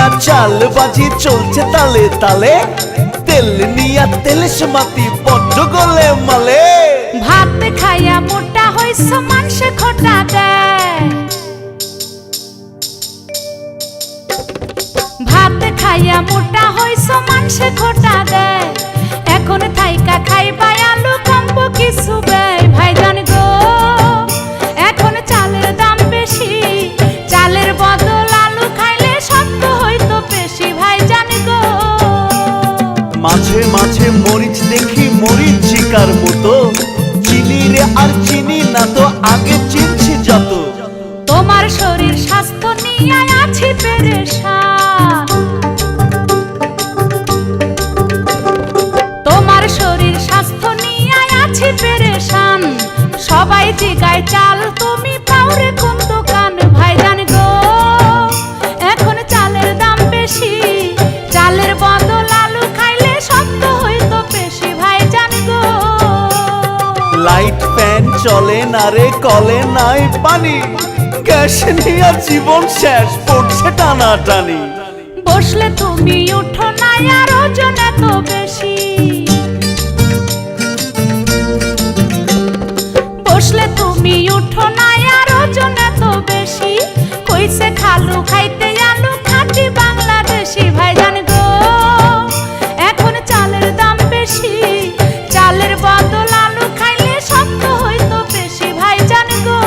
নিয়া চালবাজি চলছে তালে তালে, তেল নিয়া তেলেস মাতি বড্ড গলে মালে। ভাত খাইয়া মোটা হইছ মাংস খোটা দেয়, ভাত খাইয়া মোটা হইছ মাংস খোটা দেয়। এখন থাইকা খাইবা আলু কম্ব কিছু ব্যয়। ভাইজান গো এখন চালের দাম বেশি, চালের বদল আলু খাইলে শক্ত হইতো বেশি। ভাইজান গো মাঝে মাঝে মরিচ দেখি মরিচ চিকার মতো, চিনি রে আর চিনি না তো আগে চিনছি যত। তোমার শরীর স্বাস্থ্য নিয়ে আছি পেরেশান, তোমার শরীর স্বাস্থ্য নিয়ে আছি পেরেশান। সবাই জিগায় চাল তুমি পাওরে কোন দোকান। ভাইজান গো এখন চালের দাম বেশি, চালের বদল আলু খাইলে শক্ত হইতো বেশি। ভাইজান গো লাইট ফ্যান চলে না রে কলে নাই পানি, গ্যাস নিয়ে জীবন শেষ পড়ছে টানা টানি। বসলে তুমি উঠো না আর ওজন এত বেশি, বসলে তুমি উঠো না আর ওজন এত বেশি। কইছে খালু খাইতে আলু খাঁটি বাংলাদেশি। ভাইজান গো এখন চালের দাম বেশি, চালের বদল আলু খাইলে শক্ত হইতো বেশি। ভাইজান গো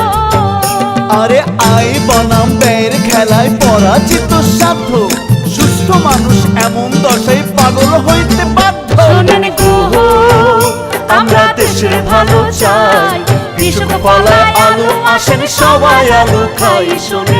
আরে আই বনাম ব্যয়ের খেলায় পরাজিত সাধ্য, সুস্থ মানুষ এমন দশায় পাগল হইতে বাধ্য। শোনেন গো আমরা দেশের ভালো চাই, কৃষক ফলায় আলু আসেন সবাই আলু খাই। শোনেন